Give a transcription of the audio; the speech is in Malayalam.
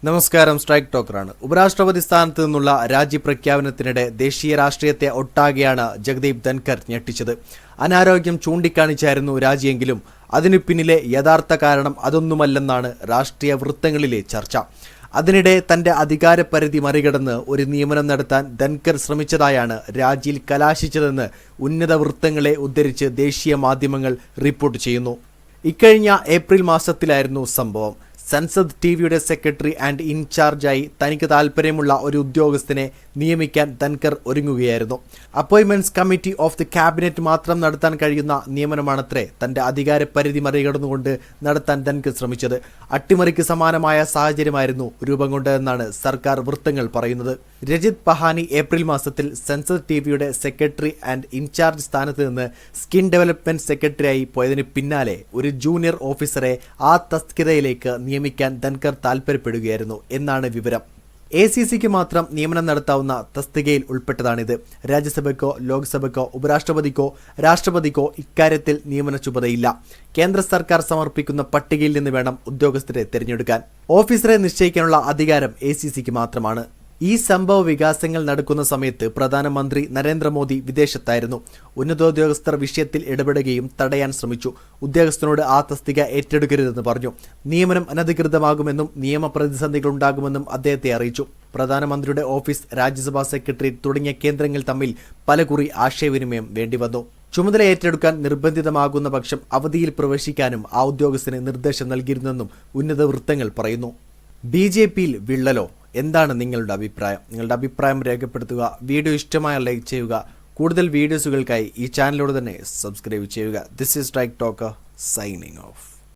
നമസ്കാരം, സ്ട്രൈക്ക് ടോക്കറാണ്. ഉപരാഷ്ട്രപതി സ്ഥാനത്ത് നിന്നുള്ള രാജ്യപ്രഖ്യാപനത്തിനിടെ ദേശീയ രാഷ്ട്രീയത്തെ ഒട്ടാകെയാണ് ജഗദീപ് ധൻകർ ഞെട്ടിച്ചത്. അനാരോഗ്യം ചൂണ്ടിക്കാണിച്ചായിരുന്നു രാജിയെങ്കിലും അതിനു പിന്നിലെ യഥാർത്ഥ കാരണം അതൊന്നുമല്ലെന്നാണ് രാഷ്ട്രീയ വൃത്തങ്ങളിലെ ചർച്ച. അതിനിടെ തന്റെ അധികാരപരിധി മറികടന്ന് ഒരു നിയമനം നടത്താൻ ധൻകർ ശ്രമിച്ചതായാണ് രാജിയിൽ കലാശിച്ചതെന്ന് ഉന്നത വൃത്തങ്ങളെ ഉദ്ധരിച്ച് ദേശീയ മാധ്യമങ്ങൾ റിപ്പോർട്ട് ചെയ്യുന്നു. ഇക്കഴിഞ്ഞ ഏപ്രിൽ മാസത്തിലായിരുന്നു സംഭവം. സൻസദ് ടിവിയുടെ സെക്രട്ടറി ആൻഡ് ഇൻചാർജായി തനിക്ക് താൽപ്പര്യമുള്ള ഒരു ഉദ്യോഗസ്ഥനെ നിയമിക്കാൻ ധൻകർ ഒരുങ്ങുകയായിരുന്നു. Appointments committee of the cabinet മാത്രം നടത്താൻ കഴിയുന്ന നിയമനമാണത്രേ തന്റെ അധികാരപരിധി മറികടന്നുകൊണ്ട് നടത്താൻ ധൻകർ ശ്രമിച്ചത്. അട്ടിമറിക്ക് സമാനമായ സാഹചര്യമായിരുന്നു രൂപം കൊണ്ടതെന്നാണ് സർക്കാർ വൃത്തങ്ങൾ പറയുന്നത്. രജിത് പഹാനി ഏപ്രിൽ മാസത്തിൽ സൻസദ് ടിവിയുടെ സെക്രട്ടറി ആൻഡ് ഇൻചാർജ് സ്ഥാനത്ത് നിന്ന് സ്കിൻ ഡെവലപ്മെന്റ് സെക്രട്ടറിയായി പോയതിന് പിന്നാലെ ഒരു ജൂനിയർ ഓഫീസറെ ആ തസ്തികയിലേക്ക് നിയമിക്കാൻ ധൻകർ താൽപ്പര്യപ്പെടുകയായിരുന്നു എന്നാണ് വിവരം. ACCക്ക് മാത്രം നിയമനം നടത്താവുന്ന തസ്തികയിൽ ഉൾപ്പെട്ടതാണിത്. രാജ്യസഭയ്ക്കോ ലോക്സഭയ്ക്കോ ഉപരാഷ്ട്രപതിക്കോ രാഷ്ട്രപതിക്കോ ഇക്കാര്യത്തിൽ നിയമന ചുമതലയില്ല. കേന്ദ്ര സർക്കാർ സമർപ്പിക്കുന്ന പട്ടികയിൽ നിന്ന് വേണം ഉദ്യോഗസ്ഥരെ തിരഞ്ഞെടുക്കാൻ. ഓഫീസറെ നിശ്ചയിക്കാനുള്ള അധികാരം ACCക്ക് മാത്രമാണ്. ഈ സംഭവ വികാസങ്ങൾ നടക്കുന്ന സമയത്ത് പ്രധാനമന്ത്രി നരേന്ദ്രമോദി വിദേശത്തായിരുന്നു. ഉന്നതോദ്യോഗസ്ഥർ വിഷയത്തിൽ ഇടപെടുകയും തടയാൻ ശ്രമിച്ചു. ഉദ്യോഗസ്ഥനോട് ആ തസ്തിക ഏറ്റെടുക്കരുതെന്ന് പറഞ്ഞു. നിയമനം അനധികൃതമാകുമെന്നും നിയമപ്രതിസന്ധികൾ ഉണ്ടാകുമെന്നും അദ്ദേഹത്തെ അറിയിച്ചു. പ്രധാനമന്ത്രിയുടെ ഓഫീസ്, രാജ്യസഭാ സെക്രട്ടറി തുടങ്ങിയ കേന്ദ്രങ്ങൾ തമ്മിൽ പലകുറി ആശയവിനിമയം വേണ്ടിവന്നു. ചുമതല ഏറ്റെടുക്കാൻ നിർബന്ധിതമാകുന്ന പക്ഷം അവധിയിൽ പ്രവേശിക്കാനും ആ ഉദ്യോഗസ്ഥന് നിർദ്ദേശം നൽകിയിരുന്നെന്നും ഉന്നത വൃത്തങ്ങൾ പറയുന്നു. BJPയിൽ വിള്ളലോ? എന്താണ് നിങ്ങളുടെ അഭിപ്രായം? നിങ്ങളുടെ അഭിപ്രായം രേഖപ്പെടുത്തുക. വീഡിയോ ഇഷ്ടമായ ലൈക്ക് ചെയ്യുക. കൂടുതൽ വീഡിയോസുകൾക്കായി ഈ ചാനലിലൂടെ തന്നെ സബ്സ്ക്രൈബ് ചെയ്യുക. This is strike talker signing off.